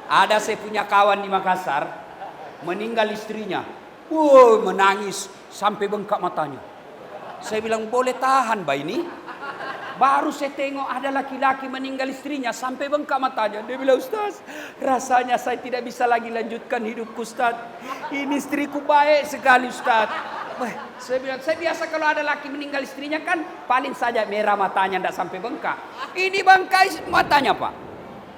Ada saya punya kawan di Makassar, meninggal istrinya. Wow, menangis sampai bengkak matanya. Saya bilang, boleh tahan Mbak ini. Baru saya tengok ada laki-laki meninggal istrinya sampai bengkak matanya. Dia bilang, Ustaz, rasanya saya tidak bisa lagi lanjutkan hidupku Ustaz. Ini istriku baik sekali Ustaz. Saya bilang, saya biasa kalau ada laki meninggal istrinya kan paling saja merah matanya, tidak sampai bengkak. Ini bengkak matanya Pak.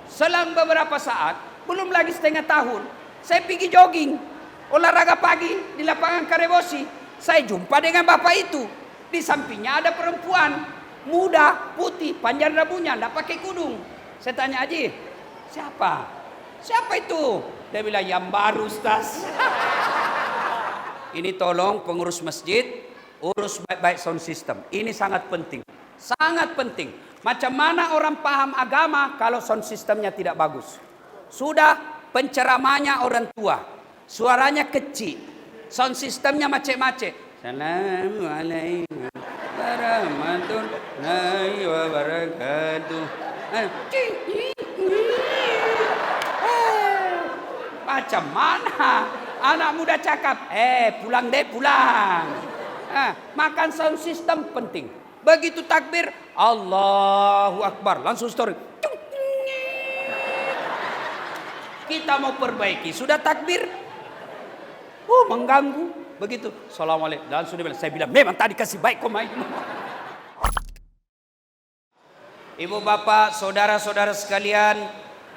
Selang beberapa saat, belum lagi setengah tahun, saya pergi jogging, olahraga pagi di lapangan Karebosi. Saya jumpa dengan bapak itu. Di sampingnya ada perempuan muda, putih, panjang rambutnya, tidak pakai kudung. Saya tanya, Haji, siapa? Siapa itu? Dia bilang, yang baru Ustaz. Ini tolong pengurus masjid, urus baik-baik sound system. Ini sangat penting. Sangat penting. Macam mana orang paham agama kalau sound systemnya tidak bagus? Sudah penceramahnya orang tua, suaranya kecil, sound systemnya macet-macet. Assalamualaikum warahmatullahi wabarakatuh. Macam mana anak muda cakap, pulang deh, pulang. Makan sound system penting. Begitu takbir, Allahu Akbar, langsung story. Kita mau perbaiki, sudah takbir, mengganggu. Begitu, Assalamualaikum. Dan sudah bilang, saya bilang, memang tadi kasih baik kau main. Ibu bapak, saudara-saudara sekalian,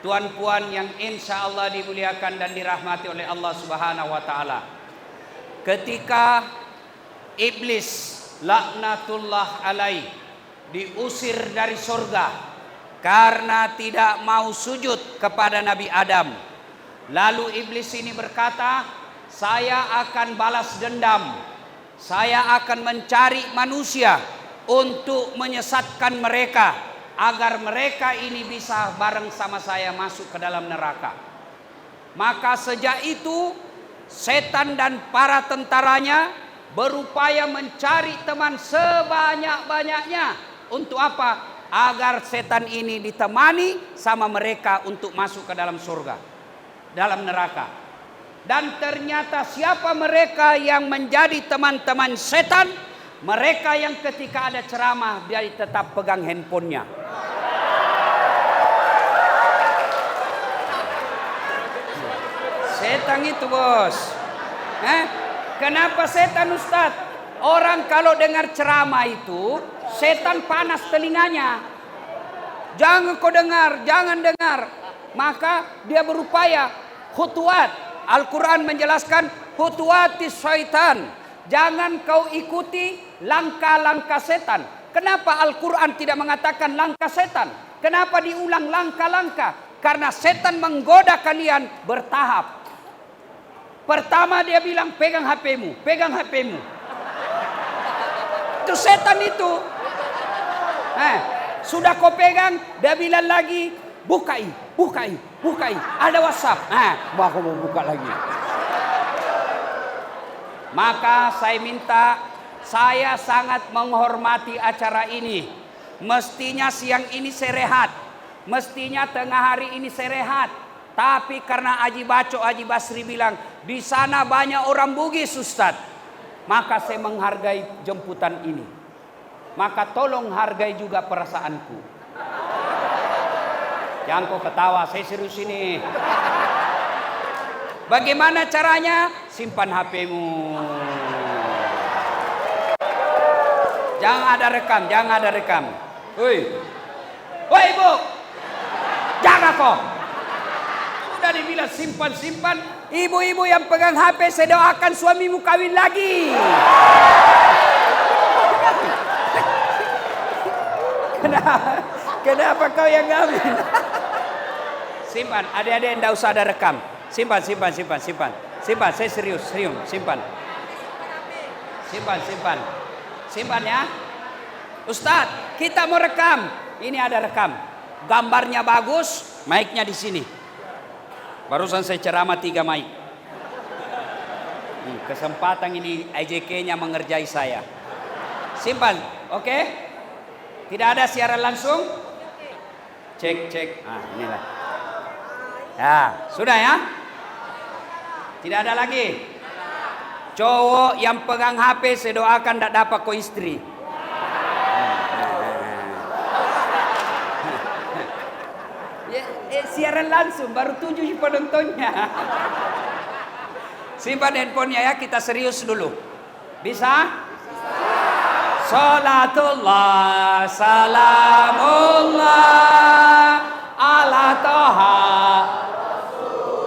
tuan puan yang insya Allah dimuliakan dan dirahmati oleh Allah Subhanahu Wa Taala. Ketika iblis laknatullah alaih diusir dari surga karena tidak mau sujud kepada Nabi Adam, lalu iblis ini berkata, saya akan balas dendam. Saya akan mencari manusia untuk menyesatkan mereka agar mereka ini bisa bareng sama saya masuk ke dalam neraka. Maka sejak itu setan dan para tentaranya berupaya mencari teman sebanyak-banyaknya. Untuk apa? Agar setan ini ditemani sama mereka untuk masuk ke dalam surga, dalam neraka. Dan ternyata siapa mereka yang menjadi teman-teman setan? Mereka yang ketika ada ceramah dia tetap pegang handphonenya. Setan itu bos. Kenapa setan Ustaz? Orang kalau dengar ceramah itu setan panas telinganya. Jangan kau dengar, jangan dengar. Maka dia berupaya khutuat. Al-Quran menjelaskan khutuwatis syaitan. Jangan kau ikuti langkah-langkah setan. Kenapa Al-Quran tidak mengatakan langkah setan? Kenapa diulang langkah-langkah? Karena setan menggoda kalian bertahap. Pertama dia bilang pegang HP-mu, pegang HP-mu. Itu setan itu. Sudah kau pegang, dia bilang lagi bukai, bukai, bukai. Ada WhatsApp. Aku mau buka lagi. Maka saya minta, saya sangat menghormati acara ini. Mestinya siang ini saya rehat. Mestinya tengah hari ini saya rehat. Tapi karena Haji Baco, Haji Basri bilang, di sana banyak orang Bugis Ustaz. Maka saya menghargai jemputan ini. Maka tolong hargai juga perasaanku. Jangan kau ketawa, saya serius ini. Bagaimana caranya? Simpan HP-mu. Jangan ada rekam, jangan ada rekam. Woi, woi ibu, jangan kau. Sudah dibilang simpan-simpan. Ibu-ibu yang pegang HP, saya doakan suamimu kawin lagi. Kenapa kau yang kawin? Simpan, adik-adik tidak usah ada rekam. Simpan, simpan, simpan, simpan. Simpan, saya serius, serius, simpan. Simpan, simpan. Simpan ya. Ustadz, kita mau rekam. Ini ada rekam. Gambarnya bagus, mic-nya di sini. Barusan saya ceramah 3 mic. Kesempatan ini IJK-nya mengerjai saya. Simpan, oke? Tidak ada siaran langsung? Cek, cek. Inilah. Ya, sudah ya? Tidak ada lagi. Cowok yang pegang HP saya doakan tidak dapat ko istri. Siaran langsung baru 7 penontonnya. Simpan handphonenya ya, kita serius dulu. Bisa? Salatullah salamullah ala toha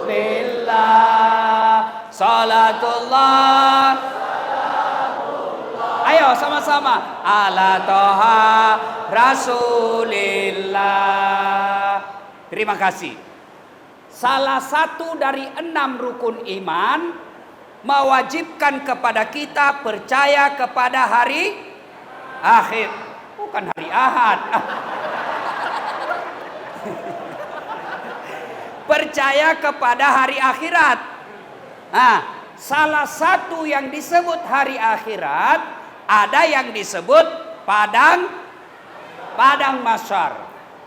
Rasulillah. Salatullah. Ayo sama-sama. Ala toha Rasulillah. Terima kasih. Salah satu dari 6 rukun iman mewajibkan kepada kita percaya kepada hari akhir. Bukan hari Ahad. Percaya kepada hari akhirat. Nah, salah satu yang disebut hari akhirat, ada yang disebut padang mahsyar.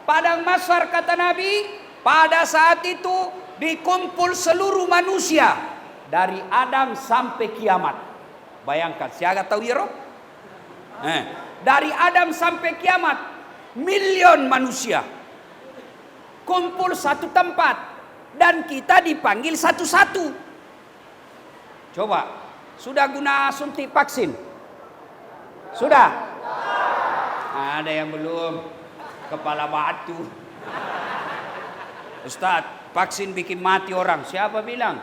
Padang mahsyar kata Nabi, pada saat itu dikumpul seluruh manusia dari Adam sampai kiamat. Bayangkan, siaga tahu ya Rob? Dari Adam sampai kiamat, milion manusia kumpul satu tempat dan kita dipanggil satu-satu. Coba, sudah guna suntik vaksin? Sudah? Ada yang belum. Kepala batu. Ustadz, vaksin bikin mati orang. Siapa bilang?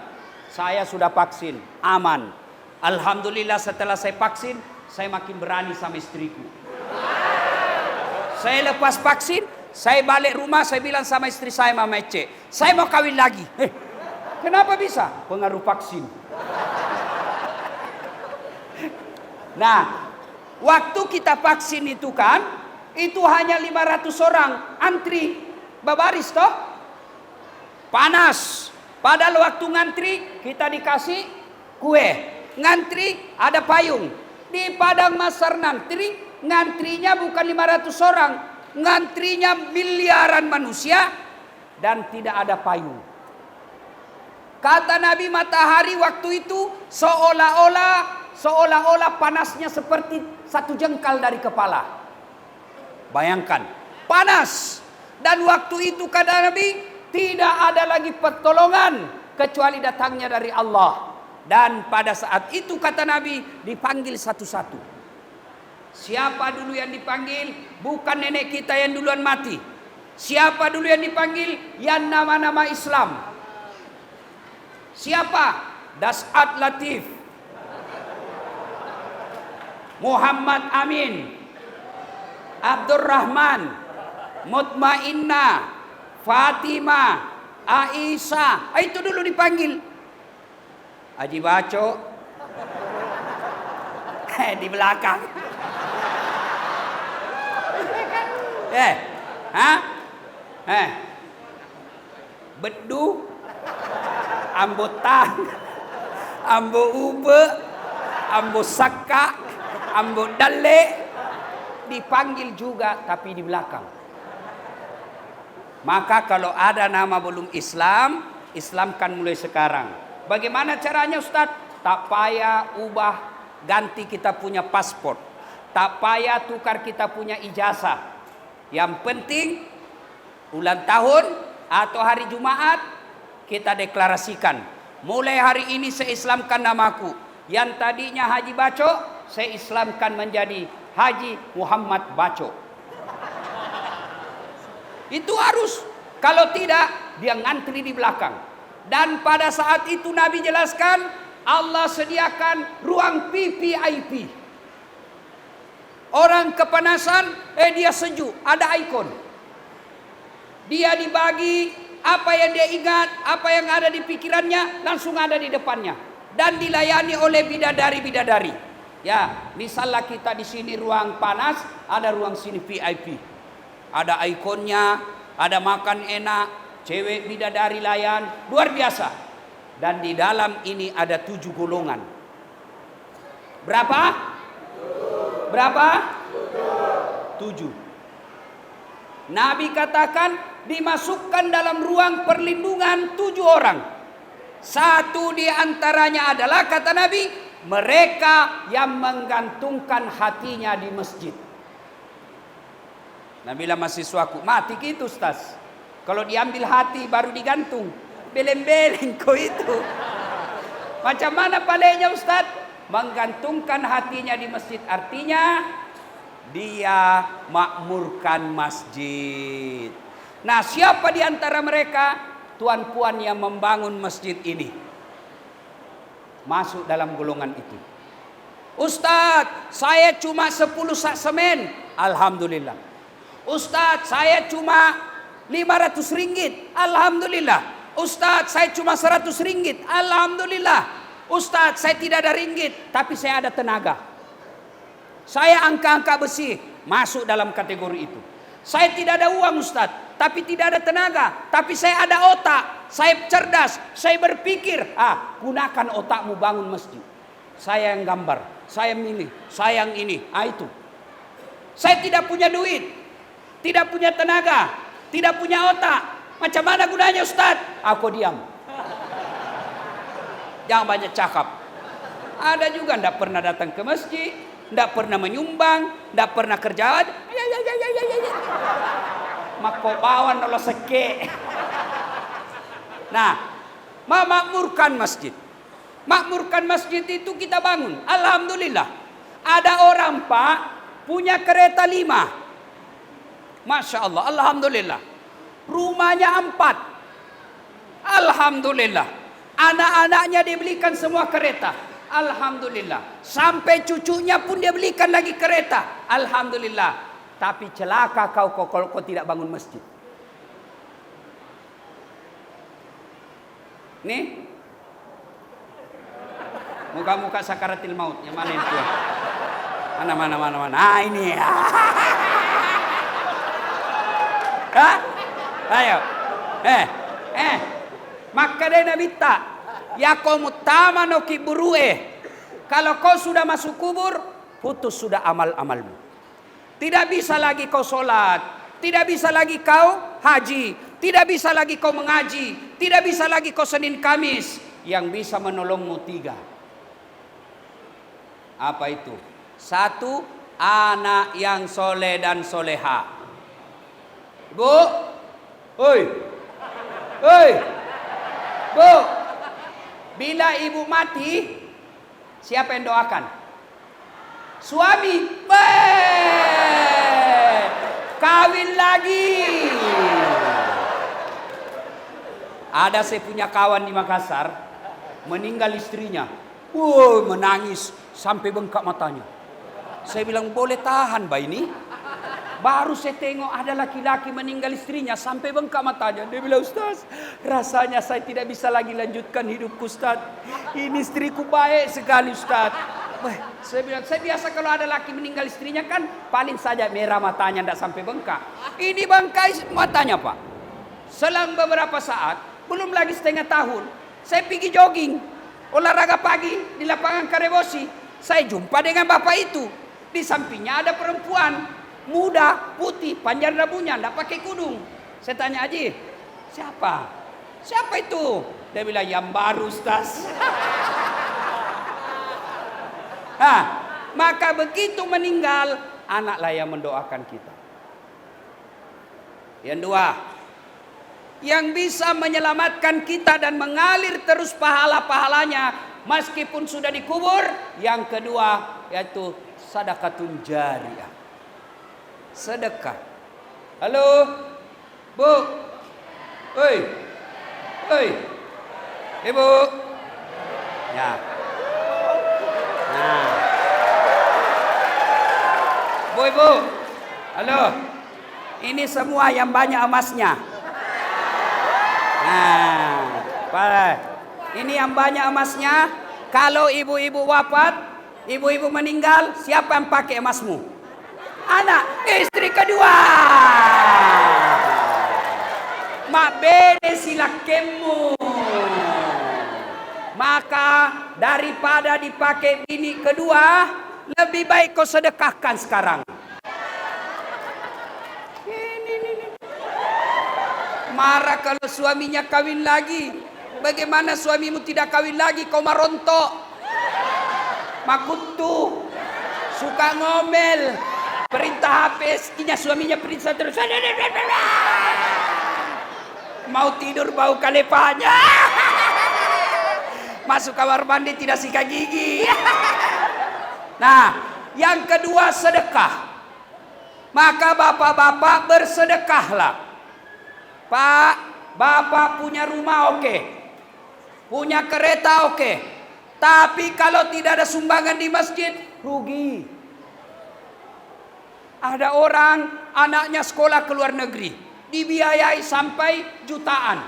Saya sudah vaksin, aman. Alhamdulillah setelah saya vaksin, saya makin berani sama istriku. Saya lepas vaksin, saya balik rumah, saya bilang sama istri saya, Mama Ece, saya mau kawin lagi. Kenapa bisa? Pengaruh vaksin. Nah, waktu kita vaksin itu kan, itu hanya 500 orang antri babaris toh. Panas. Padahal waktu ngantri kita dikasih kue. Ngantri ada payung. Di padang mahsyar nanti ngantrinya bukan 500 orang. Ngantrinya miliaran manusia dan tidak ada payung. Kata Nabi, matahari waktu itu seolah-olah panasnya seperti 1 jengkal dari kepala. Bayangkan, panas. Dan waktu itu kata Nabi, tidak ada lagi pertolongan kecuali datangnya dari Allah. Dan pada saat itu kata Nabi, dipanggil satu-satu. Siapa dulu yang dipanggil? Bukan nenek kita yang duluan mati. Siapa dulu yang dipanggil? Yang nama-nama Islam. Siapa? Das'at Latif, Muhammad Amin, Abdurrahman, Mutmainnah, Fatimah, Aisyah. Itu dulu dipanggil. Haji Baco di belakang. Bedu, Ambo Tang, Ambo Ube, Ambo Saka, Ambo Dale. Dipanggil juga tapi di belakang. Maka kalau ada nama belum Islam, Islamkan mulai sekarang. Bagaimana caranya Ustaz? Tak payah ubah ganti kita punya paspor. Tak payah tukar kita punya ijazah. Yang penting ulang tahun atau hari Jumat kita deklarasikan. Mulai hari ini saya Islamkan namaku. Yang tadinya Haji Baco, saya Islamkan menjadi Haji Muhammad Baco. Itu harus. Kalau tidak, dia ngantri di belakang. Dan pada saat itu Nabi jelaskan, Allah sediakan ruang VVIP. Orang kepanasan, dia sejuk, ada ikon. Dia dibagi apa yang dia ingat, apa yang ada di pikirannya, langsung ada di depannya. Dan dilayani oleh bidadari-bidadari. Ya, misalnya kita di sini ruang panas, ada ruang sini VIP. Ada ikonnya, ada makan enak, cewek bidadari layan, luar biasa. Dan di dalam ini ada 7 golongan. Berapa? Berapa? 7. Nabi katakan dimasukkan dalam ruang perlindungan 7 orang. Satu di antaranya adalah, kata Nabi, mereka yang menggantungkan hatinya di masjid. Nabi bilang mahasiswaku, mati gitu Ustaz. Kalau diambil hati baru digantung. Beleng-beleng kau itu. Macam mana palenya Ustaz? Menggantungkan hatinya di masjid. Artinya dia makmurkan masjid. Nah, siapa di antara mereka? Tuan-puan yang membangun masjid ini. Masuk dalam golongan itu. Ustaz, saya cuma 10 sak semen. Alhamdulillah. Ustaz, saya cuma 500 ringgit. Alhamdulillah. Ustaz, saya cuma 100 ringgit. Alhamdulillah. Ustaz, saya tidak ada ringgit, tapi saya ada tenaga. Saya angka-angka besi, masuk dalam kategori itu. Saya tidak ada uang Ustaz, tapi tidak ada tenaga, tapi saya ada otak. Saya cerdas, saya berpikir. Gunakan otakmu bangun masjid. Saya yang gambar, saya milih, saya yang ini. Itu. Saya tidak punya duit, tidak punya tenaga, tidak punya otak. Macam mana gunanya Ustaz? Aku diam. Jangan banyak cakap. Ada juga tidak pernah datang ke masjid, tidak pernah menyumbang, tidak pernah kerja. Makobawan Allah seke. Nah, memakmurkan masjid. Makmurkan masjid itu kita bangun. Alhamdulillah. Ada orang Pak punya kereta 5. Masya Allah, alhamdulillah. Rumahnya 4. Alhamdulillah. Anak-anaknya dibelikan semua kereta. Alhamdulillah. Sampai cucunya pun dia belikan lagi kereta. Alhamdulillah. Tapi celaka kau kalau kau tidak bangun masjid. Nih. Muka-muka sakaratil maut. Yang mana itu? Mana. Ini. Hah? Ayo. Maka dia Nabi tak. Ya kau mutama no kiburue. Kalau kau sudah masuk kubur, putus sudah amal-amalmu. Tidak bisa lagi kau sholat, tidak bisa lagi kau haji, tidak bisa lagi kau mengaji, tidak bisa lagi kau Senin Kamis. Yang bisa menolongmu 3. Apa itu? 1, anak yang soleh dan soleha. Bu, oi, bu, bila ibu mati, siapa yang doakan? Suami. Kawin lagi. Ada saya punya kawan di Makassar, meninggal istrinya. Menangis sampai bengkak matanya. Saya bilang, boleh tahan Mbak ini. Baru saya tengok ada laki-laki meninggal istrinya sampai bengkak matanya. Dia bilang, Ustaz, rasanya saya tidak bisa lagi lanjutkan hidupku Ustaz. Ini istriku baik sekali Ustaz. Saya bilang, saya biasa kalau ada laki meninggal istrinya kan paling saja merah matanya, tidak sampai bengkak. Ini bengkak matanya Pak. Selang beberapa saat, belum lagi setengah tahun, saya pergi jogging, olahraga pagi di lapangan Karebosi. Saya jumpa dengan bapak itu. Di sampingnya ada perempuan muda, putih, panjang rambutnya, tidak pakai kudung. Saya tanya, Haji, siapa? Siapa itu? Dia bilang, yang baru Ustaz. Maka begitu meninggal, anaklah yang mendoakan kita. Yang 2, yang bisa menyelamatkan kita dan mengalir terus pahala-pahalanya meskipun sudah dikubur. Yang kedua, yaitu sedekatun jariyah. Sedekah. Halo, Bu. Oi. Ibu. Ya. Nah. Bu, Ibu. Halo. Ini semua yang banyak emasnya. Nah, ini yang banyak emasnya. Kalau ibu-ibu wafat, ibu-ibu meninggal, siapa yang pakai emasmu? Anak, istri kedua. Mak bene silakemu. Maka daripada dipakai bini kedua, lebih baik kau sedekahkan sekarang. Marah kalau suaminya kawin lagi. Bagaimana suamimu tidak kawin lagi? Kau marontok, makutu, suka ngomel, perintah HP, istrinya suaminya perintah terus. Mau tidur bau kalepanya. Masuk kamar mandi tidak sikat gigi. Nah, yang kedua sedekah. Maka bapak-bapak bersedekahlah. Pak, bapak punya rumah oke, punya kereta oke, tapi kalau tidak ada sumbangan di masjid, rugi. Ada orang anaknya sekolah ke luar negeri, dibiayai sampai jutaan,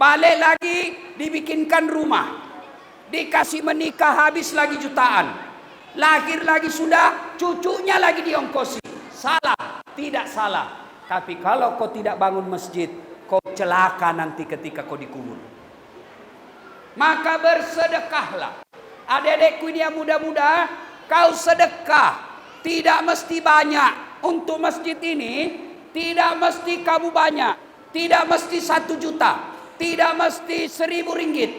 balik lagi dibikinkan rumah, dikasih menikah habis lagi jutaan, lahir lagi sudah, cucunya lagi diongkosi. Salah? Tidak salah. Tapi kalau kau tidak bangun masjid, kau celaka nanti ketika kau dikubur. Maka bersedekahlah. Adik-adikku ini yang muda-muda, kau sedekah. Tidak mesti banyak. Untuk masjid ini, tidak mesti kamu banyak. Tidak mesti 1 juta. Tidak mesti 1.000 ringgit.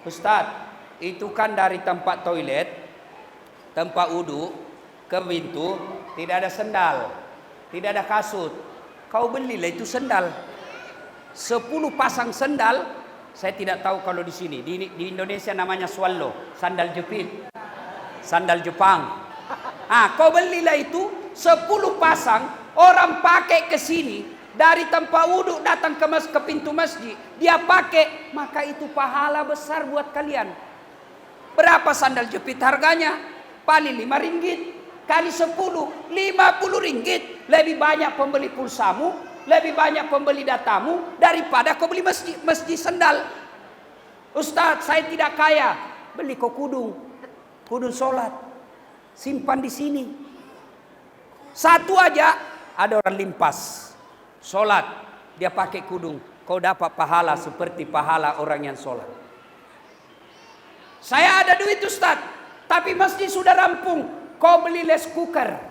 Ustaz, itu kan dari tempat toilet, tempat wudhu, ke pintu, tidak ada sendal, tidak ada kasut. Kau belilah itu sendal. 10 pasang sendal. Saya tidak tahu kalau di sini. Di Indonesia namanya swallow, sandal jepit, sandal Jepang. Kau belilah itu 10 pasang. Orang pakai ke sini dari tempat wudhu datang ke pintu masjid, dia pakai, maka itu pahala besar buat kalian. Berapa sandal jepit harganya? Paling 5 ringgit. Kali 10, 50 ringgit. Lebih banyak pembeli pulsamu, lebih banyak pembeli datamu daripada kau beli masjid sendal. Ustaz, saya tidak kaya. Beli kau kudung sholat, simpan di sini. 1 aja ada orang limpas sholat, dia pakai kudung. Kau dapat pahala seperti pahala orang yang sholat. Saya ada duit Ustaz, tapi masjid sudah rampung. Kau beli rice cooker.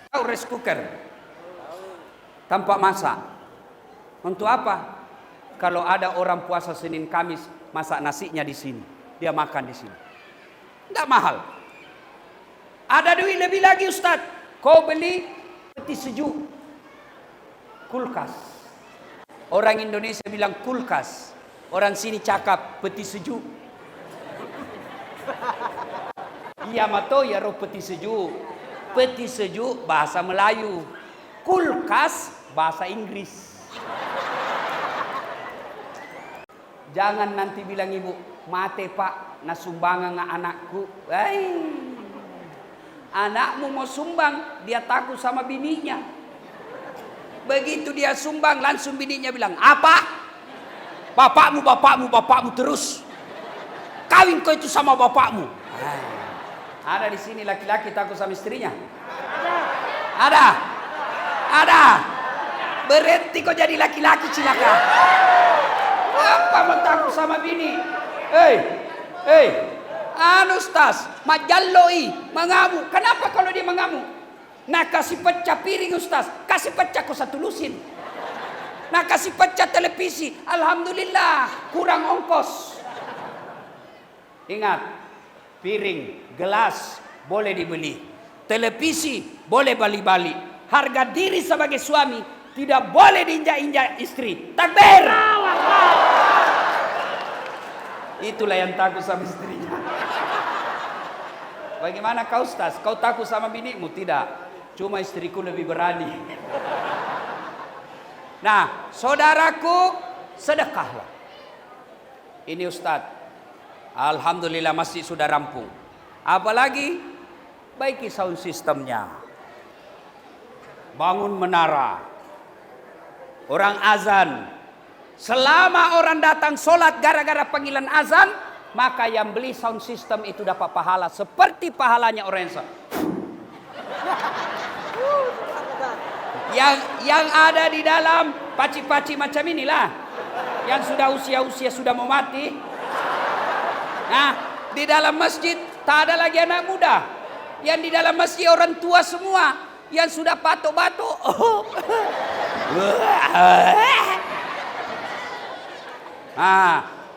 Tahu rice cooker? Tempat masak. Untuk apa? Kalau ada orang puasa Senin Kamis, masak nasinya di sini, dia makan di sini. Enggak mahal. Ada duit lebih lagi Ustaz. Kau beli peti sejuk. Kulkas. Orang Indonesia bilang kulkas. Orang sini cakap peti sejuk. Iya mato ya roh peti sejuk. Peti sejuk bahasa Melayu. Kulkas bahasa Inggris. Jangan nanti bilang ibu, mate pak, na sumbangan nga anakku. Anakmu mau sumbang, dia takut sama bininya. Begitu dia sumbang, langsung bininya bilang, apa? Bapakmu terus. Kawin kau itu sama bapakmu. Ada di sini laki-laki takut sama istrinya? Ada. Berhenti kau jadi laki-laki cilaka. Apa mau takut sama bini? Ustaz, majalloi, mengamuk. Kenapa kalau dia mengamuk? Nah kasih pecah piring Ustaz, kasih pecah kau 1 lusin. Nah kasih pecah televisi, alhamdulillah kurang ongkos. Ingat, piring, gelas boleh dibeli, televisi boleh bali-bali. Harga diri sebagai suami tidak boleh diinjak-injak istri. Takbir. Itulah yang takut sama istrinya. Bagaimana kau Ustaz? Kau takut sama binimu? Tidak. Cuma istriku lebih berani. Nah, saudaraku, sedekahlah. Ini Ustaz, alhamdulillah masjid sudah rampung. Apalagi baiki sound systemnya. Bangun menara. Orang azan. Selama orang datang sholat gara-gara panggilan azan, maka yang beli sound system itu dapat pahala seperti pahalanya orang yang ada di dalam paci-paci macam inilah, yang sudah usia sudah mau mati. Nah, di dalam masjid tak ada lagi anak muda. Yang di dalam masjid orang tua semua, yang sudah batuk-batuk.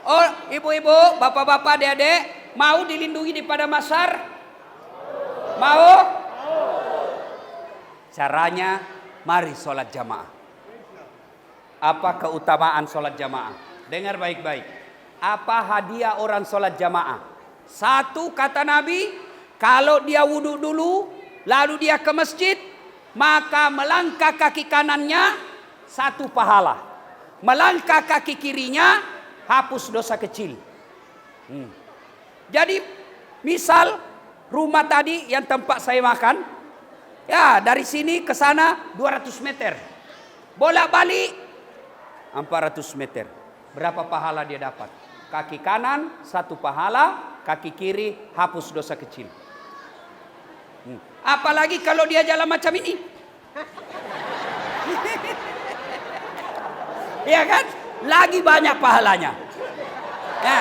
Oh, ibu-ibu, bapak-bapak, adik-adik, mau dilindungi daripada masar? Mau? Caranya, mari sholat jamaah. Apa keutamaan sholat jamaah? Dengar baik-baik. Apa hadiah orang sholat jamaah? Satu, kata Nabi, kalau dia wudhu dulu, lalu dia ke masjid, maka melangkah kaki kanannya, satu pahala. Melangkah kaki kirinya, hapus dosa kecil. Jadi, misal rumah tadi yang tempat saya makan, ya dari sini ke sana 200 meter. Bolak-balik 400 meter. Berapa pahala dia dapat? Kaki kanan satu pahala, kaki kiri hapus dosa kecil. Apalagi kalau dia jalan macam ini. Ya kan? Lagi banyak pahalanya. Ya.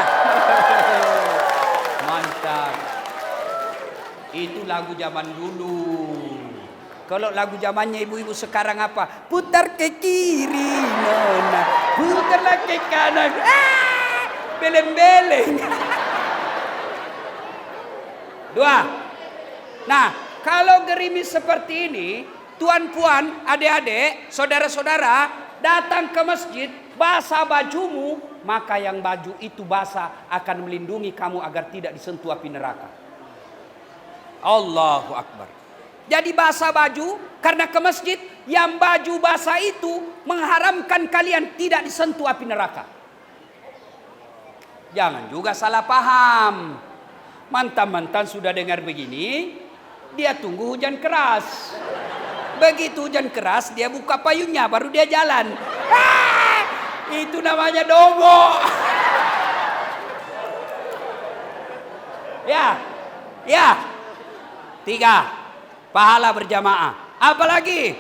Mantap. Itu lagu zaman dulu. Kalau lagu zamannya ibu-ibu sekarang apa? Putar ke kiri, nona. Putarlah ke kanan. Beleng-beleng. Dua. Nah, kalau gerimis seperti ini, tuan-puan, adik-adik, saudara-saudara, datang ke masjid, basah bajumu, maka yang baju itu basah akan melindungi kamu agar tidak disentuh api neraka. Allahu Akbar. Jadi basah baju karena ke masjid, yang baju basah itu mengharamkan kalian tidak disentuh api neraka. Jangan juga salah paham. Mantan-mantan sudah dengar begini, dia tunggu hujan keras. Begitu hujan keras, dia buka payungnya, baru dia jalan. Itu namanya dobo. Ya. 3. Pahala berjamaah. Apalagi?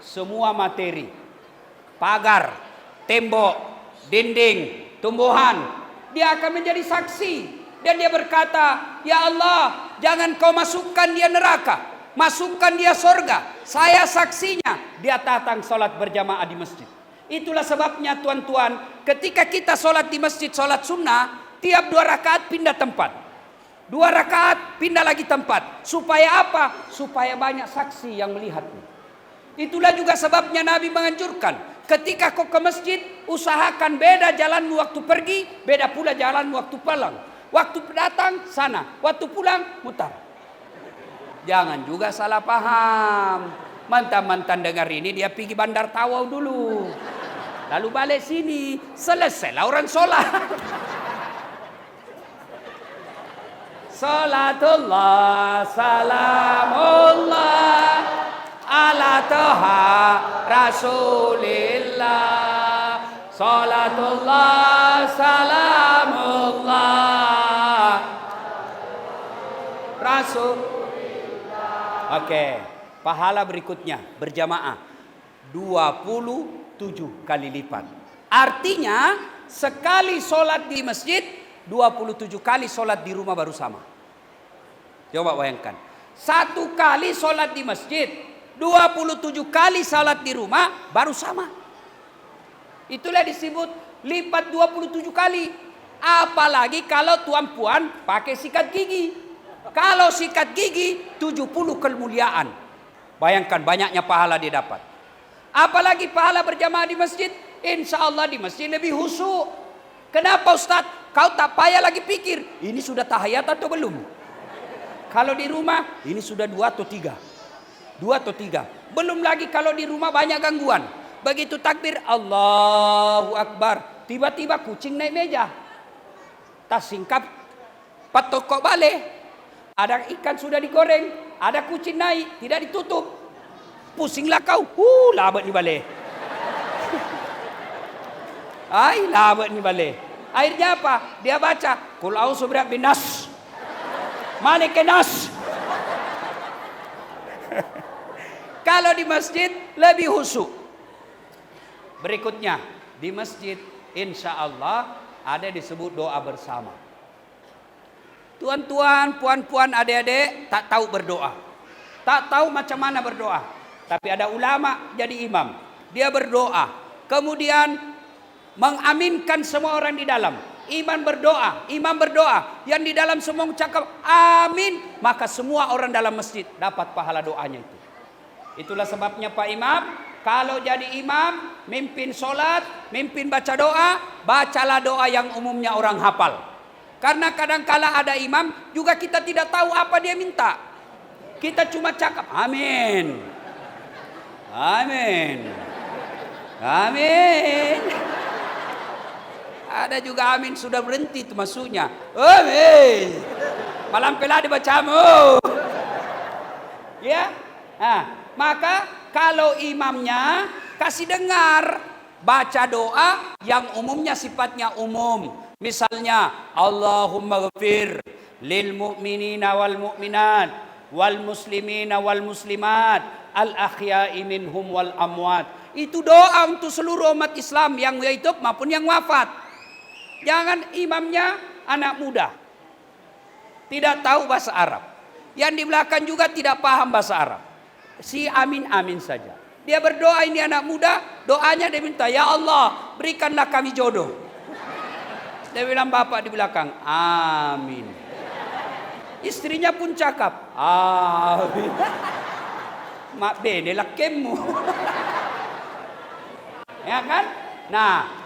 Semua materi. Pagar, tembok, dinding, tumbuhan. Dia akan menjadi saksi. Dan dia berkata, ya Allah, jangan kau masukkan dia neraka. Masukkan dia surga. Saya saksinya. Dia datang sholat berjamaah di masjid. Itulah sebabnya tuan-tuan, ketika kita sholat di masjid, sholat sunnah, tiap 2 rakaat pindah tempat. 2 rakaat pindah lagi tempat. Supaya apa? Supaya banyak saksi yang melihatmu. Itulah juga sebabnya Nabi menganjurkan, ketika kau ke masjid, usahakan beda jalan waktu pergi, beda pula jalan waktu pulang. Waktu datang sana, waktu pulang mutar. Jangan juga salah paham. Mantan-mantan dengar ini, dia pergi Bandar Tawau dulu, lalu balik sini, selesailah orang sholat. Salatullah, salamullah ala toha rasulillah. Salatullah, salamullah rasulillah. Oke, pahala berikutnya berjamaah 27 kali lipat. Artinya sekali sholat di masjid, 27 kali sholat di rumah baru sama. Coba bayangkan. 1 kali sholat di masjid, 27 kali sholat di rumah baru sama. Itulah disebut lipat 27 kali. Apalagi kalau tuan puan pakai sikat gigi. Kalau sikat gigi 70 kemuliaan. Bayangkan banyaknya pahala dia dapat. Apalagi pahala berjamaah di masjid. Insya Allah di masjid lebih khusyuk. Kenapa Ustaz? Kau tak payah lagi pikir, ini sudah tahiyat atau belum? Kalau di rumah, ini sudah 2 atau 3. 2 atau 3. Belum lagi kalau di rumah banyak gangguan. Begitu takbir, Allahu Akbar. Tiba-tiba kucing naik meja. Tas singkap, patok kok balik. Ada ikan sudah digoreng. Ada kucing naik, tidak ditutup. Pusinglah kau. Labat ni balik. Labat ni balik. Akhirnya apa? Dia baca, Qul a'udzu birabbin nas, Malikin nas. Kalau di masjid lebih khusyuk. Berikutnya, di masjid insya Allah ada disebut doa bersama. Tuan-tuan, puan-puan, adik-adik tak tahu berdoa. Tak tahu macam mana berdoa. Tapi ada ulama jadi imam. dia berdoa. Kemudian mengaminkan semua orang di dalam. Imam berdoa, yang di dalam semua mengucapkan amin, maka semua orang dalam masjid dapat pahala doanya itu. Itulah sebabnya Pak Imam, kalau jadi imam, mimpin sholat, mimpin baca doa, bacalah doa yang umumnya orang hafal. Karena kadang-kala ada imam juga kita tidak tahu apa dia minta. Kita cuma cakap amin, amin, amin. Ada juga amin sudah berhenti itu maksudnya. Amin. Malam pela dibacamu. Ya. Nah, maka kalau imamnya kasih dengar baca doa yang umumnya sifatnya umum. Misalnya Allahumma ghafir lil mu'minina wal mu'minat wal muslimina wal muslimat al ahya'i minhum wal amwat. Itu doa untuk seluruh umat Islam yang hidup maupun yang wafat. Jangan imamnya anak muda, tidak tahu bahasa Arab. Yang di belakang juga tidak paham bahasa Arab. Si amin-amin saja. Dia berdoa, ini anak muda, doanya dia minta, ya Allah berikanlah kami jodoh. Dia bilang bapak di belakang, amin. Istrinya pun cakap, amin. Mak bene lakemu. Ya kan? Nah,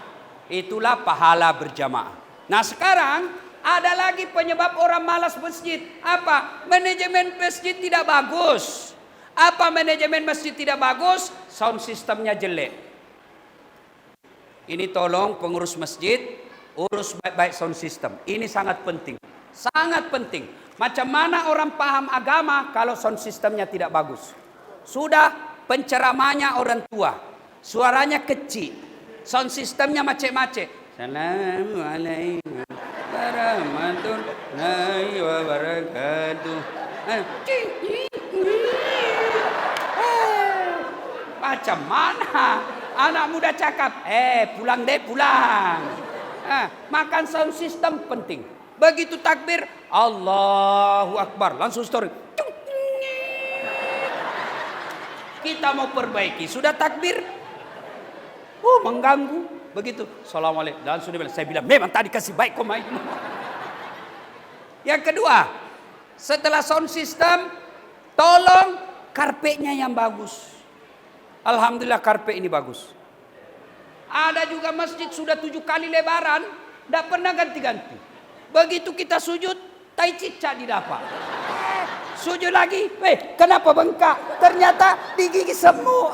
itulah pahala berjamaah. Nah sekarang ada lagi penyebab orang malas masjid. Apa? Manajemen masjid tidak bagus. Apa manajemen masjid tidak bagus? Sound systemnya jelek. Ini tolong pengurus masjid, urus baik-baik sound system. Ini sangat penting. Sangat penting. Macam mana orang paham agama kalau sound systemnya tidak bagus? Sudah penceramahnya orang tua. Suaranya kecil. Sound systemnya macet-macet. Assalamualaikum warahmatullahi wabarakatuh. Macam mana anak muda cakap? Pulang deh, pulang. Makan sound system penting. Begitu takbir, Allahu Akbar, langsung story. Kita mau perbaiki, sudah takbir, mengganggu. Begitu, Assalamualaikum. Dan sudah bilang, saya bilang memang tadi kasih baik kok main. Yang kedua, setelah sound system, tolong karpetnya yang bagus. Alhamdulillah karpet ini bagus. Ada juga masjid sudah 7 kali lebaran, tidak pernah ganti-ganti. Begitu kita sujud, tai cicak didapat. Sujud lagi, kenapa bengkak? Ternyata digigit semua.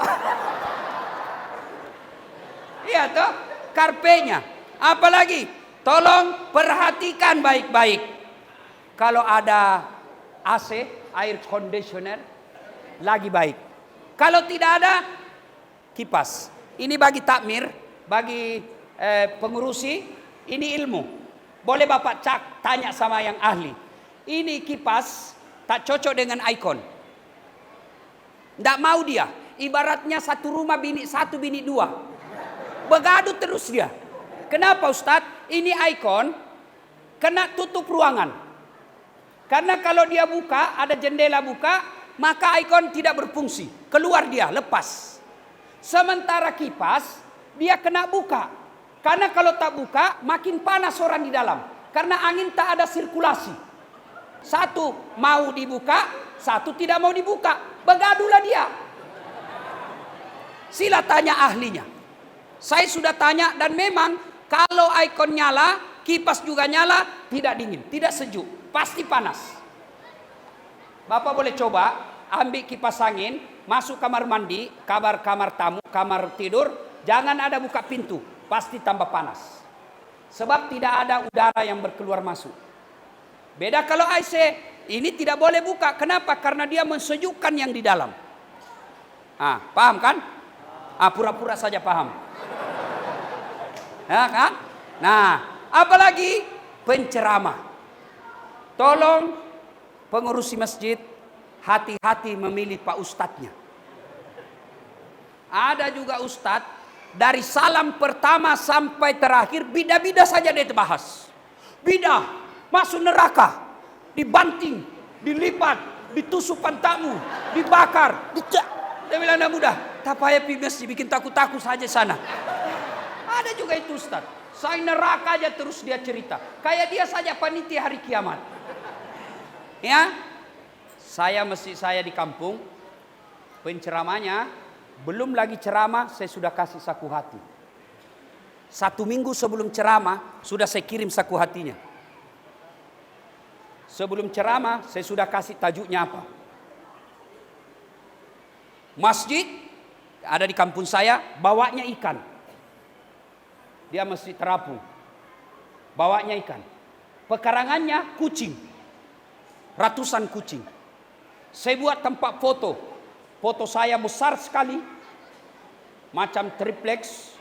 Iya toh, karpetnya. Apalagi, tolong perhatikan baik-baik. Kalau ada AC, air conditioner, lagi baik. Kalau tidak ada, kipas. Ini bagi takmir, bagi pengurusi, ini ilmu. Boleh Bapak tanya sama yang ahli. Ini kipas tak cocok dengan ikon. Tidak mau dia. Ibaratnya satu rumah bini satu, bini dua. Begaduh terus dia. Kenapa Ustadz? Ini ikon kena tutup ruangan. Karena kalau dia buka, ada jendela buka, maka ikon tidak berfungsi. Keluar dia, lepas. Sementara kipas, dia kena buka. Karena kalau tak buka, makin panas orang di dalam. Karena angin tak ada sirkulasi. Satu mau dibuka, satu tidak mau dibuka. Begaduhlah dia. Sila tanya ahlinya. Saya sudah tanya dan memang kalau ikon nyala, kipas juga nyala, tidak dingin, tidak sejuk, pasti panas. Bapak boleh coba ambil kipas angin, masuk kamar mandi, kamar tamu, kamar tidur, jangan ada buka pintu, pasti tambah panas. Sebab tidak ada udara yang berkeluar masuk. Beda kalau AC, ini tidak boleh buka. Kenapa? Karena dia mensejukkan yang di dalam. Paham kan? Pura-pura saja paham. Ya kan? Nah, apalagi penceramah. Tolong pengurusi masjid hati-hati memilih Pak Ustadznya. Ada juga Ustadz dari salam pertama sampai terakhir bida-bida saja dia bahas. Bidah, masuk neraka, dibanting, dilipat, ditusuk pantatmu, dibakar, dia bilang anak muda, Tak payah pergi masjid, bikin takut-takut saja sana. Ada juga itu Ustaz. Saya neraka aja terus dia cerita. Kayak dia saja panitia hari kiamat. Ya, masjid saya di kampung, penceramanya belum lagi ceramah, saya sudah kasih saku hati. 1 minggu sebelum ceramah, sudah saya kirim saku hatinya. Sebelum ceramah, saya sudah kasih tajuknya apa. Masjid ada di kampung saya, bawanya ikan. Dia masjid terapung. Bawanya ikan. Pekarangannya kucing. Ratusan kucing. Saya buat tempat foto. Foto saya besar sekali. Macam triplex.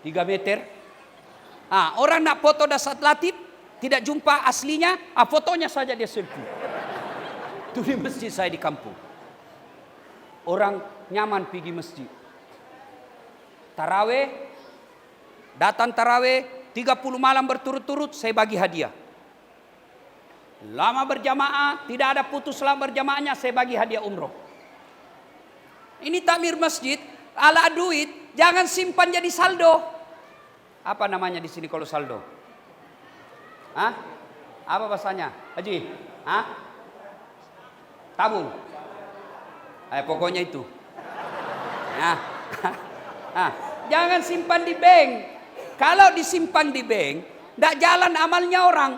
3 meter. Orang nak foto dasar latif, tidak jumpa aslinya, fotonya saja dia selfie. Itu di masjid saya di kampung. Orang nyaman pergi masjid. Taraweh, datang taraweh 30 malam berturut-turut, saya bagi hadiah. Lama berjamaah, tidak ada putus selama berjamaahnya, saya bagi hadiah umroh. Ini takmir masjid, ala duit, jangan simpan jadi saldo. Apa namanya di sini kalau saldo? Apa bahasanya? Haji? Tabung. Pokoknya itu. Jangan simpan di bank. Kalau disimpan di bank, tidak jalan amalnya orang.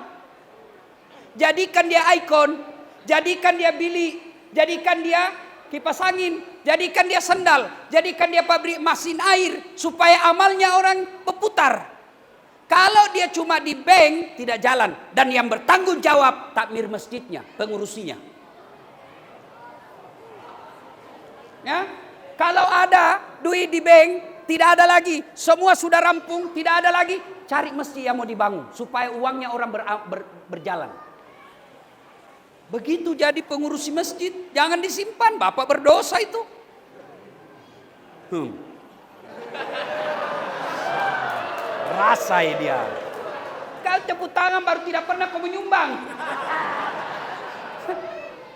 Jadikan dia ikon, jadikan dia bilik, jadikan dia kipas angin, jadikan dia sendal, jadikan dia pabrik mesin air, supaya amalnya orang berputar. Kalau dia cuma di bank, tidak jalan. Dan yang bertanggung jawab takmir masjidnya, pengurusinya. Ya, kalau ada duit di bank, tidak ada lagi. Semua sudah rampung, tidak ada lagi. Cari masjid yang mau dibangun, supaya uangnya orang berjalan. Begitu jadi pengurusi masjid, jangan disimpan. Bapak berdosa itu. Rasai dia. Kau tepuk tangan baru tidak pernah kau menyumbang.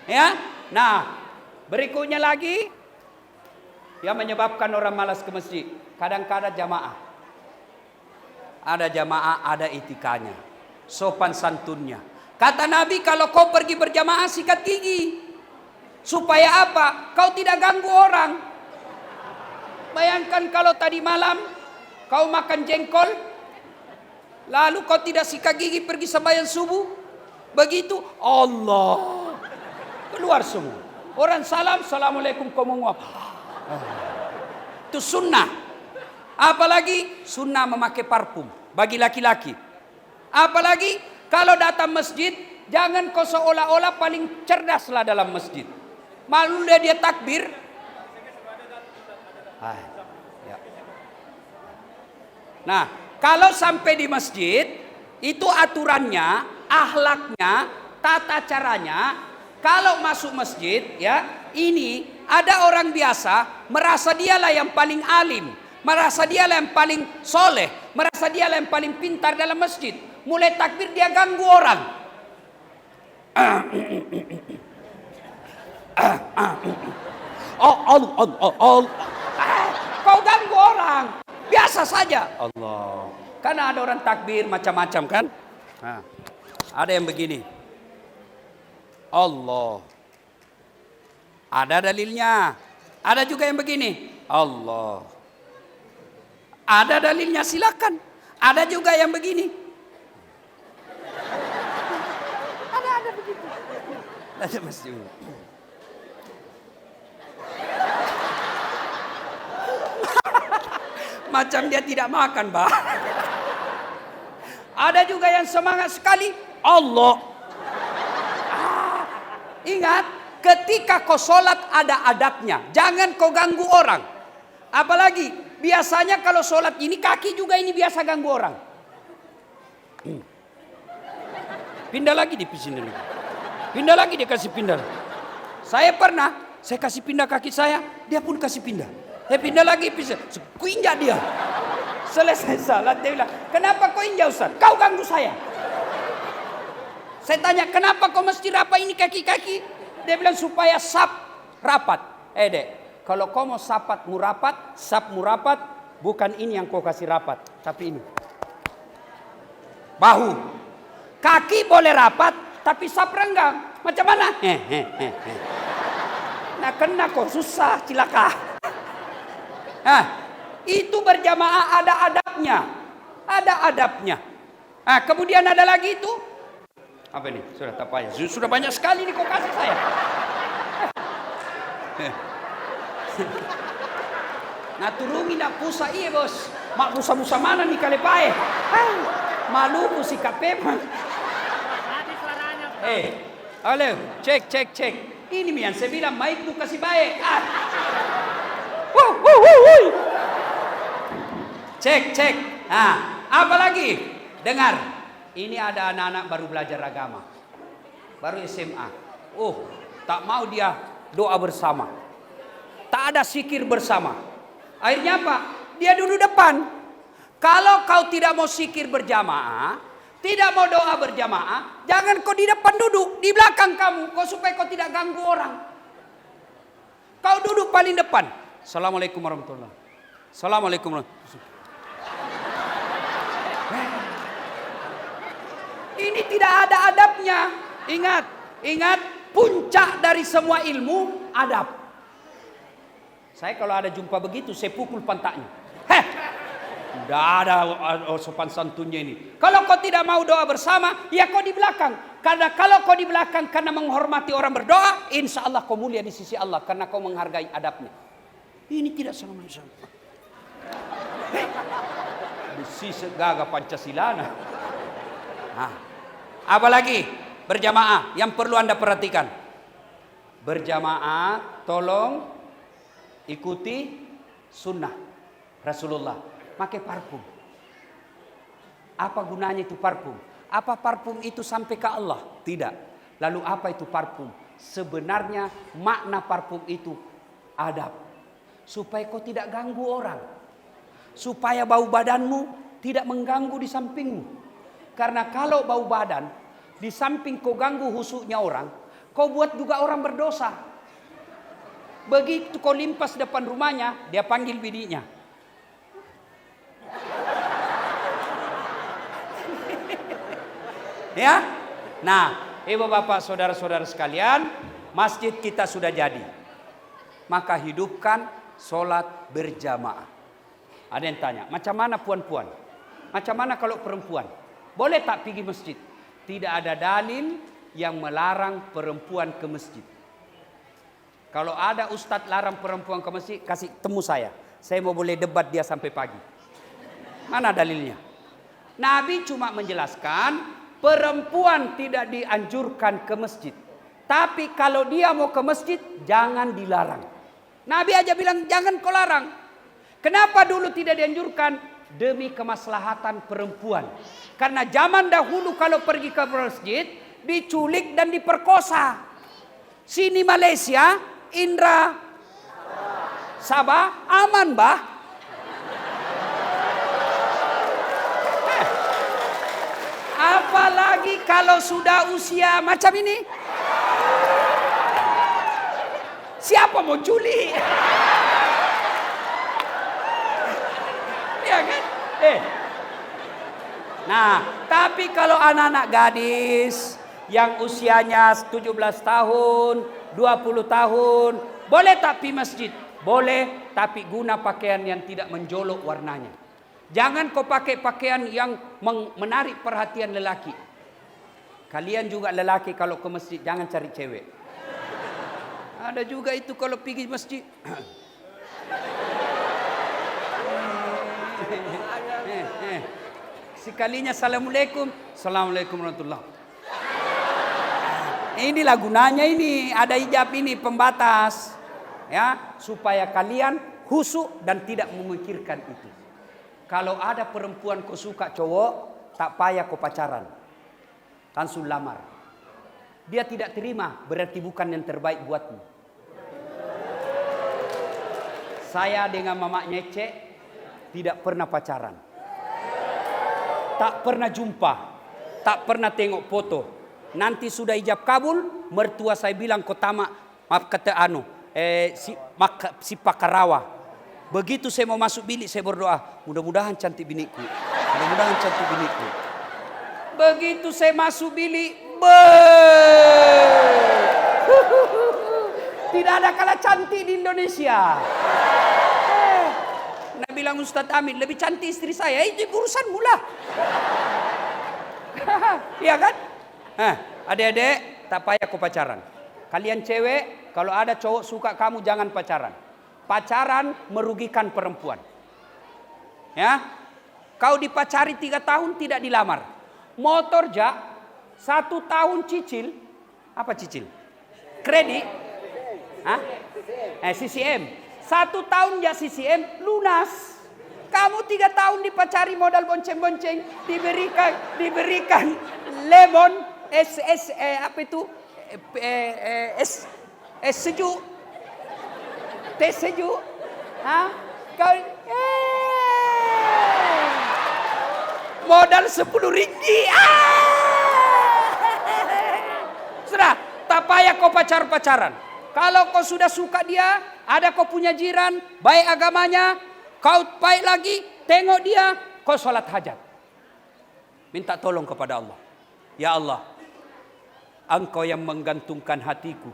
Ya, nah berikutnya lagi yang menyebabkan orang malas ke masjid. Kadang-kadang jamaah. Ada jamaah, ada etikanya. Sopan santunnya. Kata Nabi, kalau kau pergi berjamaah sikat gigi. Supaya apa? Kau tidak ganggu orang. Bayangkan kalau tadi malam kau makan jengkol, lalu kau tidak sikat gigi pergi sembahyang subuh. Begitu, Allah. Keluar semua. Orang salam, assalamualaikum, kau menguap. Itu sunnah. Apalagi sunnah memakai parfum bagi laki-laki. Apalagi kalau datang masjid, jangan kau seolah-olah paling cerdaslah dalam masjid. Malu dia takbir. Nah, kalau sampai di masjid, itu aturannya, akhlaknya, tata caranya. Kalau masuk masjid, ya, ini ada orang biasa merasa dialah yang paling alim, merasa dialah yang paling soleh, merasa dialah yang paling pintar dalam masjid. Mulai takbir dia ganggu orang. Kau ganggu orang. Biasa saja. Allah. Karena ada orang takbir macam-macam kan. Ada yang begini. Allah. Ada dalilnya. Ada juga yang begini. Allah. Ada dalilnya, silakan. Ada juga yang begini. Ada begitu. Ada masjid. Macam dia tidak makan, Pak. Ada juga yang semangat sekali. Allah. Ingat, ketika kau sholat ada adabnya. Jangan kau ganggu orang. Apalagi, biasanya kalau sholat ini kaki juga ini biasa ganggu orang. Pindah lagi di sini. Pindah lagi dia kasih pindah. Saya pernah, saya kasih pindah kaki saya, dia pun kasih pindah. Saya pindah lagi, ku injak dia. Selesai salat, dia bilang, kenapa kau injak Ustaz? Kau ganggu saya. Saya tanya, kenapa kau mesti rapat ini kaki-kaki? Dia bilang, supaya sap rapat. Dek, Kalau kau mau sapatmu rapat, sapmu rapat, bukan ini yang kau kasih rapat, tapi ini. Bahu. Kaki boleh rapat, tapi sap renggang. Macam mana? Nah kena kok, susah, cilaka. Nah, itu berjamaah ada adabnya. Ada adabnya. Nah, kemudian ada lagi itu. Apa ini? Sudah tak payah. Sudah banyak sekali nih kau kasih saya. Nah turungi nak pusa iya bos. Mak pusa-pusa mana nih kalepae? Malu si kapema. Halo, cek. Ini yang saya bilang mic tu kasih baik. Cek. Apa lagi? Dengar. Ini ada anak-anak baru belajar agama. Baru SMA. Tak mau dia doa bersama. Tak ada zikir bersama. Akhirnya apa? Dia duduk depan. Kalau kau tidak mau zikir berjamaah, tidak mau doa berjamaah, jangan kau di depan duduk, di belakang kamu, supaya kau tidak ganggu orang. Kau duduk paling depan. Assalamualaikum warahmatullahi wabarakatuh. Assalamualaikum warahmatullahi wabarakatuh. Ini tidak ada adabnya. Ingat, puncak dari semua ilmu adab. Saya kalau ada jumpa begitu, saya pukul pantatnya. Tidak ada sopan santunnya ini. Kalau kau tidak mau doa bersama, ya kau di belakang. Karena kalau kau di belakang karena menghormati orang berdoa, insya Allah kau mulia di sisi Allah karena kau menghargai adabnya. Ini tidak sama sama. Besi segaga Pancasila. Apalagi berjamaah yang perlu Anda perhatikan. Berjamaah, tolong ikuti sunnah Rasulullah. Pakai parfum. Apa gunanya itu parfum? Apa parfum itu sampai ke Allah? Tidak. Lalu apa itu parfum? Sebenarnya makna parfum itu adab. Supaya kau tidak ganggu orang. Supaya bau badanmu tidak mengganggu di sampingmu. Karena kalau bau badan di samping kau ganggu husuknya orang, kau buat juga orang berdosa. Begitu kau limpas depan rumahnya, dia panggil bininya. Ya, nah, ibu bapak saudara-saudara sekalian, masjid kita sudah jadi. Maka hidupkan sholat berjamaah. Ada yang tanya, macam mana puan-puan? Macam mana kalau perempuan? Boleh tak pergi masjid? Tidak ada dalil yang melarang perempuan ke masjid. Kalau ada ustadz larang perempuan ke masjid, kasih temu saya. Saya mau boleh debat dia sampai pagi. Mana dalilnya? Nabi cuma menjelaskan perempuan tidak dianjurkan ke masjid. Tapi kalau dia mau ke masjid, jangan dilarang. Nabi aja bilang jangan kau larang. Kenapa dulu tidak dianjurkan? Demi kemaslahatan perempuan. Karena zaman dahulu kalau pergi ke masjid, diculik dan diperkosa. Sini Malaysia, Indra, Sabah, aman bah. Apalagi kalau sudah usia macam ini. Siapa mau culik? Ya kan? Nah, tapi kalau anak-anak gadis yang usianya 17 tahun, 20 tahun, boleh tak pergi masjid? Boleh, tapi guna pakaian yang tidak menjolok warnanya. Jangan kau pakai pakaian yang menarik perhatian lelaki. Kalian juga lelaki kalau ke masjid jangan cari cewek. Ada juga itu kalau pergi masjid. Sekalinya assalamualaikum, assalamualaikum warahmatullahi. Inilah gunanya ini ada hijab ini pembatas, ya supaya kalian khusyuk dan tidak memikirkan itu. Kalau ada perempuan kau suka cowok, tak payah kau pacaran. Langsung lamar. Dia tidak terima, berarti bukan yang terbaik buatmu. Saya dengan Mama Nyece tidak pernah pacaran. Tak pernah jumpa. Tak pernah tengok foto. Nanti sudah ijab kabul, mertua saya bilang kau tamak, maaf kata si Pakarawa. Begitu saya mau masuk bilik, saya berdoa, mudah-mudahan cantik biniku. Mudah-mudahan cantik biniku. Begitu saya masuk bilik, tidak ada kalah cantik di Indonesia. Nah bilang Ustadz Amin, lebih cantik istri saya, itu urusanmu lah. Iya kan? Adik-adik, tak payah kau pacaran. Kalian cewek, kalau ada cowok suka kamu jangan pacaran. Pacaran merugikan perempuan. Ya, kau dipacari 3 tahun tidak dilamar. Motor 1 tahun cicil, apa cicil? Kredit? CCM. 1 tahun CCM lunas. Kamu 3 tahun dipacari modal bonceng-bonceng, diberikan lemon, sejuk, teh sejuk, kau modal 10 ringgit. Sudah, tak payah kau pacaran. Kalau kau sudah suka dia, ada kau punya jiran, baik agamanya, kau baik lagi, tengok dia, kau sholat hajat. Minta tolong kepada Allah. Ya Allah, Engkau yang menggantungkan hatiku.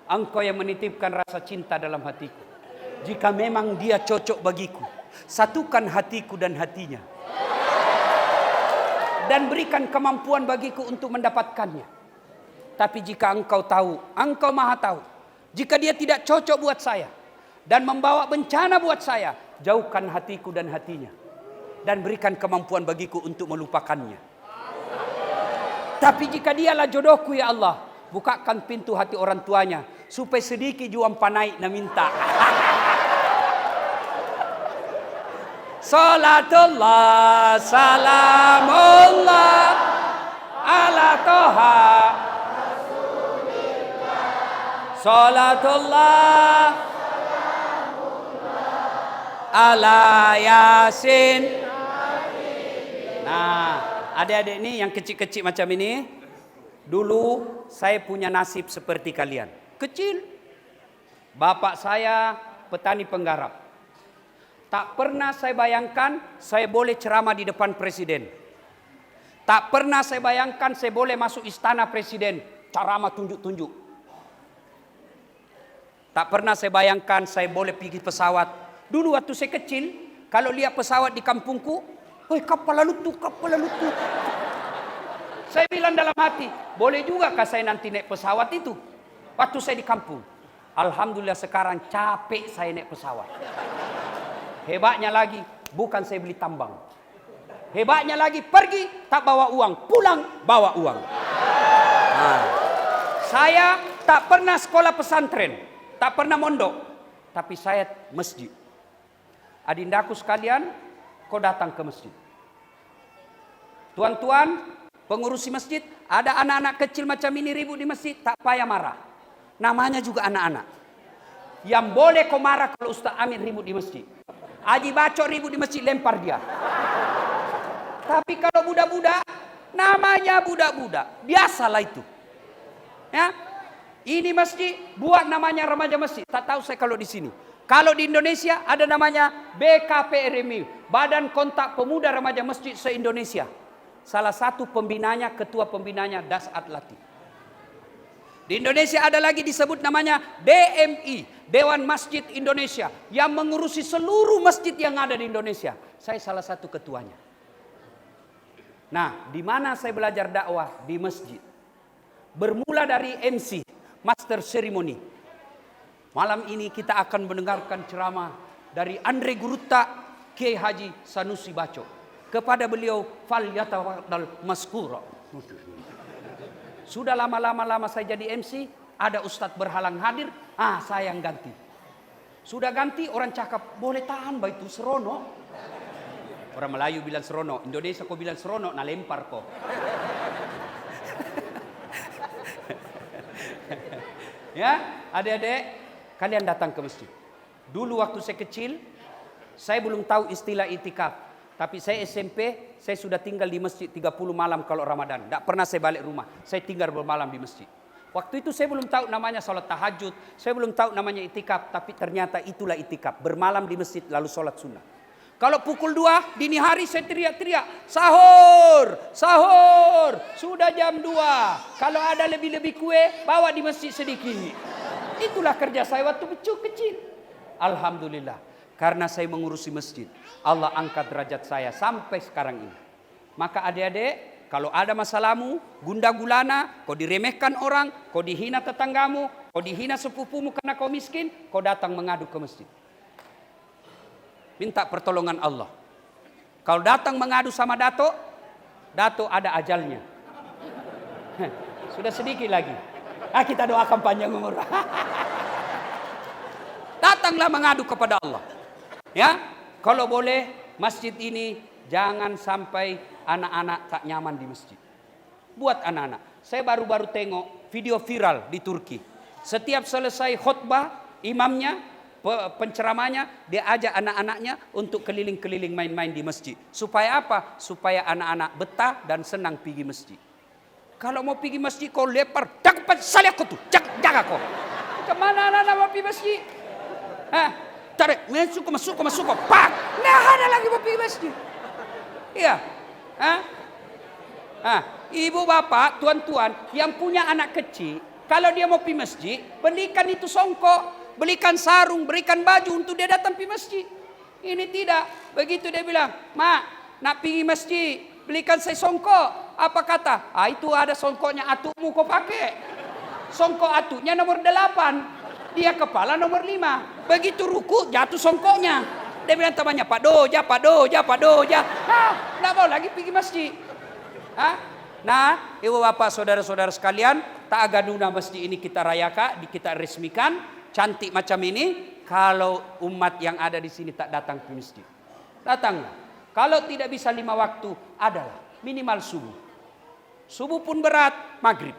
Engkau yang menitipkan rasa cinta dalam hatiku. Jika memang dia cocok bagiku, satukan hatiku dan hatinya. Dan berikan kemampuan bagiku untuk mendapatkannya. Tapi jika Engkau tahu, Engkau maha tahu. Jika dia tidak cocok buat saya dan membawa bencana buat saya, jauhkan hatiku dan hatinya. Dan berikan kemampuan bagiku untuk melupakannya. Tapi jika dialah jodohku ya Allah, bukakan pintu hati orang tuanya supaya sedikit juang panai na minta. Salatullah salamullah ala toha. Salatullah ala yasin. Nah, adik-adik ini yang kecil-kecil macam ini, dulu saya punya nasib seperti kalian. Kecil. Bapak saya petani penggarap. Tak pernah saya bayangkan saya boleh ceramah di depan presiden. Tak pernah saya bayangkan saya boleh masuk istana presiden, ceramah tunjuk-tunjuk. Tak pernah saya bayangkan saya boleh pergi pesawat. Dulu waktu saya kecil, kalau lihat pesawat di kampungku, woi kapal lalu tuh. Saya bilang dalam hati, boleh juga kah saya nanti naik pesawat itu? Waktu saya di kampung. Alhamdulillah sekarang capek saya naik pesawat. Hebatnya lagi, bukan saya beli tambang. Hebatnya lagi, pergi tak bawa uang, pulang bawa uang. Nah, saya tak pernah sekolah pesantren, tak pernah mondok, tapi saya masjid. Adindaku sekalian, kau datang ke masjid. Tuan-tuan, pengurusi masjid, ada anak-anak kecil macam ini ribut di masjid, tak payah marah. Namanya juga anak-anak. Yang boleh kau marah kalau Ustaz Amin ribut di masjid. Haji Bacok ribut di masjid, lempar dia. Tapi kalau budak-budak, namanya budak-budak. Biasalah itu. Ya, ini masjid, buat namanya remaja masjid. Tak tahu saya kalau di sini. Kalau di Indonesia ada namanya BKPRMI, Badan Kontak Pemuda Remaja Masjid se-Indonesia. Salah satu pembinanya, ketua pembinanya Dasat Latif. Di Indonesia ada lagi disebut namanya DMI, Dewan Masjid Indonesia, yang mengurusi seluruh masjid yang ada di Indonesia. Saya salah satu ketuanya. Nah, di mana saya belajar dakwah? Di masjid. Bermula dari MC, Master Ceremony. Malam ini kita akan mendengarkan ceramah dari Andre Gurutta, Kiai Haji Sanusi Bacok. Kepada beliau, fal yatawaddal maskura. Sudah lama-lama saya jadi MC, ada ustadz berhalang hadir, saya yang ganti. Sudah ganti, orang cakap, boleh tahan itu serono. Orang Melayu bilang serono, Indonesia kau bilang serono, nah lempar kau. Ya, adik-adik, kalian datang ke masjid. Dulu waktu saya kecil, saya belum tahu istilah itikaf. Tapi saya SMP, saya sudah tinggal di masjid 30 malam kalau Ramadan. Tidak pernah saya balik rumah. Saya tinggal bermalam di masjid. Waktu itu saya belum tahu namanya sholat tahajud, saya belum tahu namanya itikaf, tapi ternyata itulah itikaf, bermalam di masjid lalu sholat sunnah. Kalau pukul 2 dini hari saya teriak-teriak, sahur, sahur, sudah jam 2. Kalau ada lebih-lebih kue, bawa di masjid sedikit. Itulah kerja saya waktu kecil. Alhamdulillah, karena saya mengurusi masjid, Allah angkat derajat saya sampai sekarang ini. Maka adik-adik, kalau ada masalahmu, gunda gulana, kau diremehkan orang, kau dihina tetanggamu, kau dihina sepupumu karena kau miskin, kau datang mengadu ke masjid. Minta pertolongan Allah. Kalau datang mengadu sama Dato ada ajalnya. Sudah sedikit lagi. Kita doakan panjang umur. Datanglah mengadu kepada Allah. Ya, kalau boleh masjid ini jangan sampai anak-anak tak nyaman di masjid. Buat anak-anak. Saya baru-baru tengok video viral di Turki. Setiap selesai khutbah, imamnya, penceramanya, dia ajak anak-anaknya untuk keliling-keliling main-main di masjid. Supaya apa? Supaya anak-anak betah dan senang pergi masjid. Kalau mau pergi masjid kau lepar, jangan salih aku tuh, jaga kau. Kemana anak-anak mau pergi masjid? Tarik, masuk, pak. Nah ada lagi mau pergi masjid. Iya. Ibu bapak, tuan-tuan yang punya anak kecil, kalau dia mau pergi masjid, belikan itu songkok, belikan sarung, berikan baju untuk dia datang pergi masjid. Ini tidak. Begitu dia bilang, mak, nak pergi masjid, belikan saya songkok. Apa kata? Itu ada songkoknya atukmu kau pakai. Songkok atuknya nomor 8. Dia kepala nomor 5. Begitu ruku, jatuh songkoknya. Dia bilang temannya, Pak Doja. Nggak mau lagi pergi masjid. Nah, ibu bapak saudara-saudara sekalian, Ta'agaduna masjid ini kita rayakan, kita resmikan, cantik macam ini. Kalau umat yang ada di sini tak datang ke masjid, datanglah. Kalau tidak bisa 5 waktu, adalah minimal subuh. Subuh pun berat, maghrib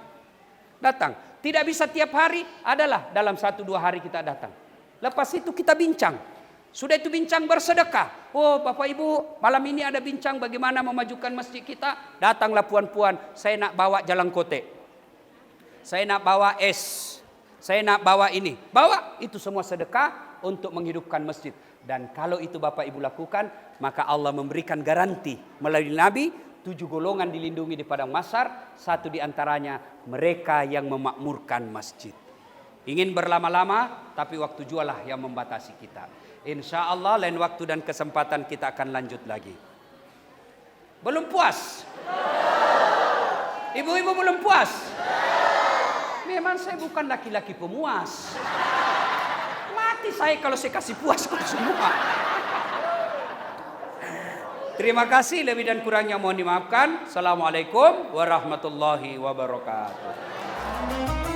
datang. Tidak bisa tiap hari, adalah dalam 1-2 hari kita datang. Lepas itu kita bincang. Sudah itu bincang bersedekah. Oh Bapak Ibu, malam ini ada bincang bagaimana memajukan masjid kita. Datanglah puan-puan, saya nak bawa jalan kote, saya nak bawa es, saya nak bawa ini. Bawa, itu semua sedekah untuk menghidupkan masjid. Dan kalau itu Bapak Ibu lakukan, maka Allah memberikan garansi melalui Nabi, 7 golongan dilindungi di padang mahsyar. 1 diantaranya mereka yang memakmurkan masjid. Ingin berlama-lama, tapi waktu jualah yang membatasi kita. Insya Allah lain waktu dan kesempatan kita akan lanjut lagi. Belum puas? Ibu-ibu belum puas? Memang saya bukan laki-laki pemuas. Mati saya kalau saya kasih puas ke semua. Terima kasih, lebih dan kurangnya mohon dimaafkan. Assalamualaikum warahmatullahi wabarakatuh.